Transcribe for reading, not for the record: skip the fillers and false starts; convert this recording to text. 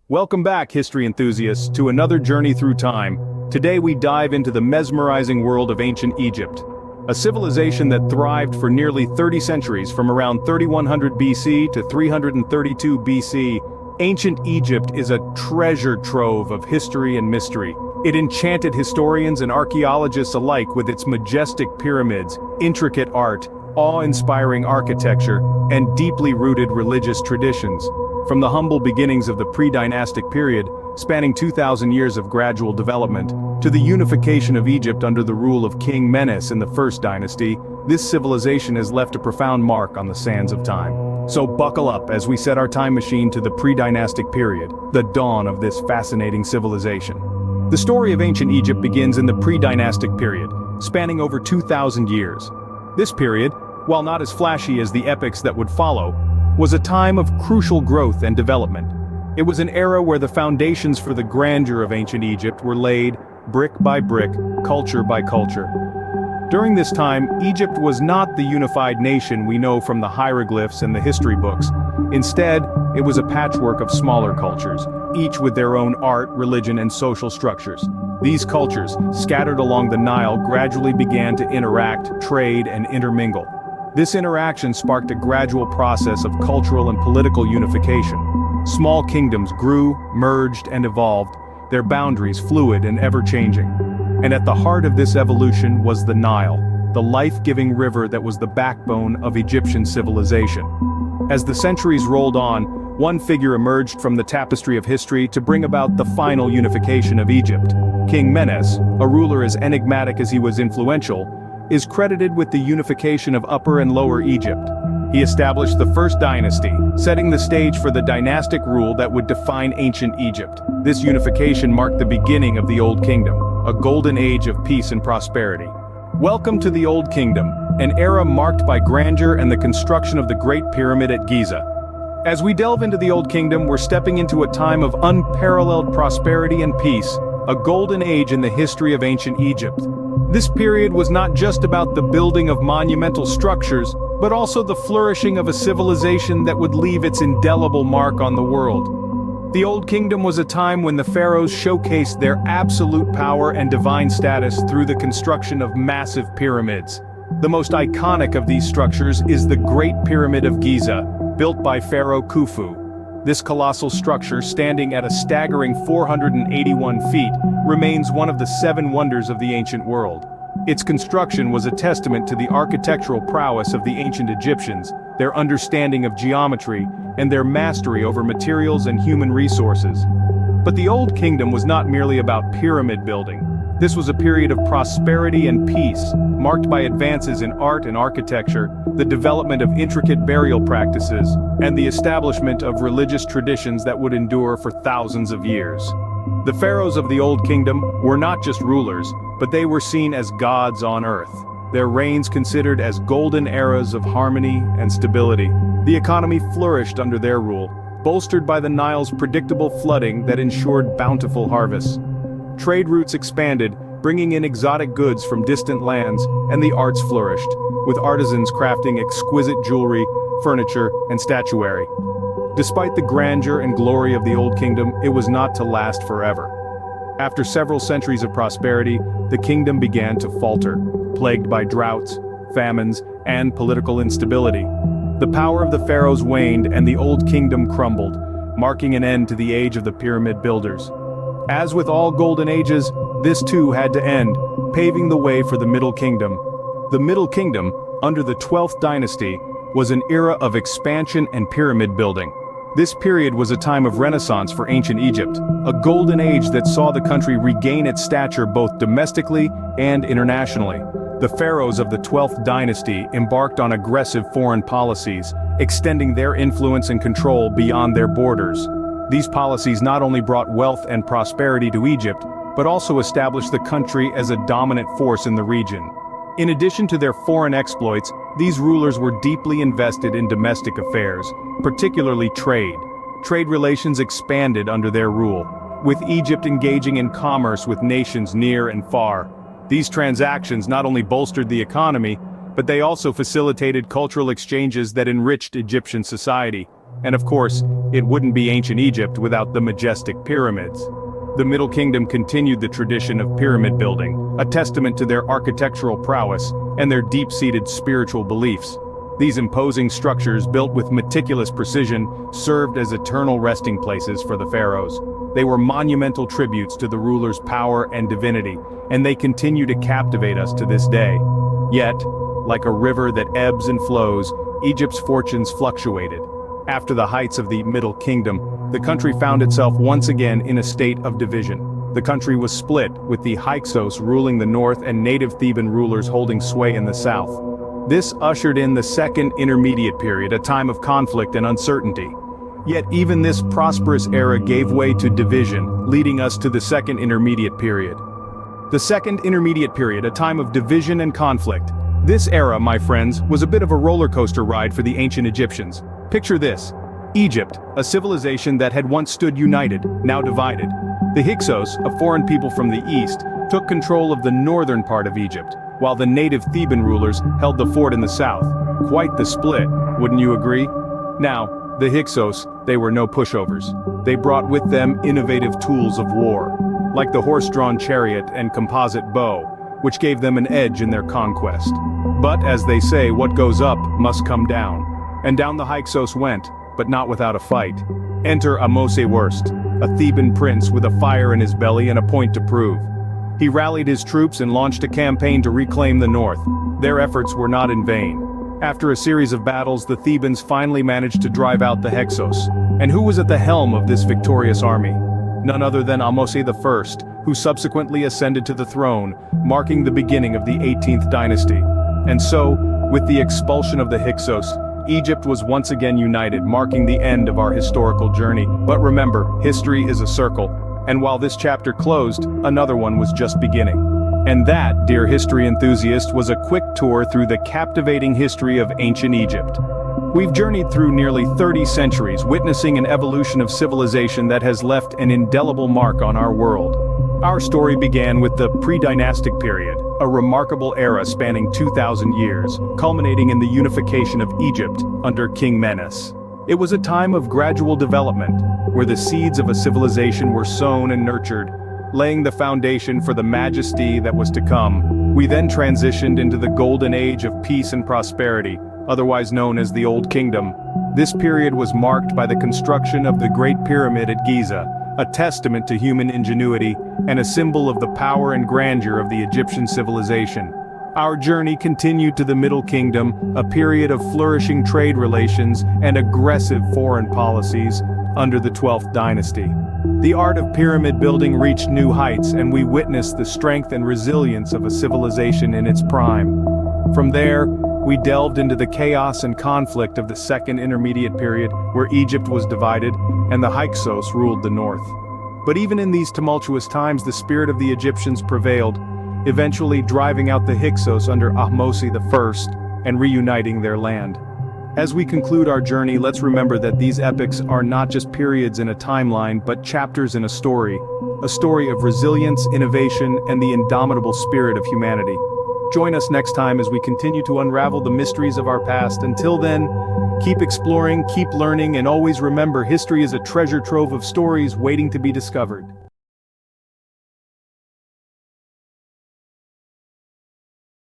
Welcome back, history enthusiasts, to another journey through time. Today we dive into the mesmerizing world of ancient Egypt, a civilization that thrived for nearly 30 centuries from around 3100 BC to 332 BC. Ancient Egypt is a treasure trove of history and mystery. It enchanted historians and archaeologists alike with its majestic pyramids, intricate art, awe-inspiring architecture, and deeply rooted religious traditions. From the humble beginnings of the Predynastic Period, spanning 2,000 years of gradual development, to the unification of Egypt under the rule of King Menes in the First Dynasty, this civilization has left a profound mark on the sands of time. So buckle up as we set our time machine to the Predynastic Period, the dawn of this fascinating civilization. The story of ancient Egypt begins in the Predynastic Period, spanning over 2,000 years. This period, while not as flashy as the epics that would follow, was a time of crucial growth and development. It was an era where the foundations for the grandeur of ancient Egypt were laid, brick by brick, culture by culture. During this time, Egypt was not the unified nation we know from the hieroglyphs and the history books. Instead, it was a patchwork of smaller cultures, each with their own art, religion, and social structures. These cultures, scattered along the Nile, gradually began to interact, trade, and intermingle. This interaction sparked a gradual process of cultural and political unification. Small kingdoms grew, merged, and evolved, their boundaries fluid and ever-changing. And at the heart of this evolution was the Nile, the life-giving river that was the backbone of Egyptian civilization. As the centuries rolled on, one figure emerged from the tapestry of history to bring about the final unification of Egypt. King Menes, a ruler as enigmatic as he was influential, is credited with the unification of Upper and Lower Egypt. He established the First Dynasty, setting the stage for the dynastic rule that would define ancient Egypt. This unification marked the beginning of the Old Kingdom, a golden age of peace and prosperity. Welcome to the Old Kingdom, an era marked by grandeur and the construction of the Great Pyramid at Giza. As we delve into the Old Kingdom, we're stepping into a time of unparalleled prosperity and peace, a golden age in the history of ancient Egypt. This period was not just about the building of monumental structures, but also the flourishing of a civilization that would leave its indelible mark on the world. The Old Kingdom was a time when the pharaohs showcased their absolute power and divine status through the construction of massive pyramids. The most iconic of these structures is the Great Pyramid of Giza, built by Pharaoh Khufu. This colossal structure, standing at a staggering 481 feet, remains one of the 7 wonders of the ancient world. Its construction was a testament to the architectural prowess of the ancient Egyptians, their understanding of geometry, and their mastery over materials and human resources. But the Old Kingdom was not merely about pyramid building. This was a period of prosperity and peace, marked by advances in art and architecture, the development of intricate burial practices, and the establishment of religious traditions that would endure for thousands of years. The pharaohs of the Old Kingdom were not just rulers, but they were seen as gods on earth, their reigns considered as golden eras of harmony and stability. The economy flourished under their rule, bolstered by the Nile's predictable flooding that ensured bountiful harvests. Trade routes expanded, bringing in exotic goods from distant lands, and the arts flourished, with artisans crafting exquisite jewelry, furniture, and statuary. Despite the grandeur and glory of the Old Kingdom, it was not to last forever. After several centuries of prosperity, the kingdom began to falter, plagued by droughts, famines, and political instability. The power of the pharaohs waned and the Old Kingdom crumbled, marking an end to the age of the pyramid builders. As with all golden ages, this too had to end, paving the way for the Middle Kingdom. The Middle Kingdom, under the 12th dynasty, was an era of expansion and pyramid building. This period was a time of renaissance for ancient Egypt, a golden age that saw the country regain its stature both domestically and internationally. The pharaohs of the 12th dynasty embarked on aggressive foreign policies, extending their influence and control beyond their borders. These policies not only brought wealth and prosperity to Egypt, but also established the country as a dominant force in the region. In addition to their foreign exploits, these rulers were deeply invested in domestic affairs, particularly trade. Trade relations expanded under their rule, with Egypt engaging in commerce with nations near and far. These transactions not only bolstered the economy, but they also facilitated cultural exchanges that enriched Egyptian society. And of course, it wouldn't be ancient Egypt without the majestic pyramids. The Middle Kingdom continued the tradition of pyramid building, a testament to their architectural prowess and their deep-seated spiritual beliefs. These imposing structures, built with meticulous precision, served as eternal resting places for the pharaohs. They were monumental tributes to the ruler's power and divinity, and they continue to captivate us to this day. Yet, like a river that ebbs and flows, Egypt's fortunes fluctuated. After the heights of the Middle Kingdom, the country found itself once again in a state of division. The country was split, with the Hyksos ruling the north and native Theban rulers holding sway in the south. This ushered in the Second Intermediate Period, a time of conflict and uncertainty. Yet even this prosperous era gave way to division, leading us to the Second Intermediate Period. The Second Intermediate Period, a time of division and conflict. This era, my friends, was a bit of a roller coaster ride for the ancient Egyptians. Picture this. Egypt, a civilization that had once stood united, now divided. The Hyksos, a foreign people from the east, took control of the northern part of Egypt, while the native Theban rulers held the fort in the south. Quite the split, wouldn't you agree? Now, the Hyksos, they were no pushovers. They brought with them innovative tools of war, like the horse-drawn chariot and composite bow, which gave them an edge in their conquest. But as they say, what goes up must come down. And down the Hyksos went, but not without a fight. Enter Ahmose I, a Theban prince with a fire in his belly and a point to prove. He rallied his troops and launched a campaign to reclaim the north. Their efforts were not in vain. After a series of battles, the Thebans finally managed to drive out the Hyksos. And who was at the helm of this victorious army? None other than Ahmose I, who subsequently ascended to the throne, marking the beginning of the 18th dynasty. And so, with the expulsion of the Hyksos, Egypt was once again united, marking the end of our historical journey. But remember, history is a circle, and while this chapter closed, another one was just beginning. And that, dear history enthusiast, was a quick tour through the captivating history of ancient Egypt. We've journeyed through nearly 30 centuries, witnessing an evolution of civilization that has left an indelible mark on our world. Our story began with the Predynastic Period, a remarkable era spanning 2,000 years, culminating in the unification of Egypt under King Menes. It was a time of gradual development, where the seeds of a civilization were sown and nurtured, laying the foundation for the majesty that was to come. We then transitioned into the golden age of peace and prosperity, otherwise known as the Old Kingdom. This period was marked by the construction of the Great Pyramid at Giza, a testament to human ingenuity and a symbol of the power and grandeur of the Egyptian civilization. Our journey continued to the Middle Kingdom, a period of flourishing trade relations and aggressive foreign policies under the 12th dynasty. The art of pyramid building reached new heights, and we witnessed the strength and resilience of a civilization in its prime. From there, we delved into the chaos and conflict of the Second Intermediate Period, where Egypt was divided and the Hyksos ruled the north. But even in these tumultuous times, the spirit of the Egyptians prevailed, eventually driving out the Hyksos under Ahmose I and reuniting their land. As we conclude our journey, let's remember that these epics are not just periods in a timeline, but chapters in a story of resilience, innovation, and the indomitable spirit of humanity. Join us next time as we continue to unravel the mysteries of our past. Until then, keep exploring, keep learning, and always remember, history is a treasure trove of stories waiting to be discovered.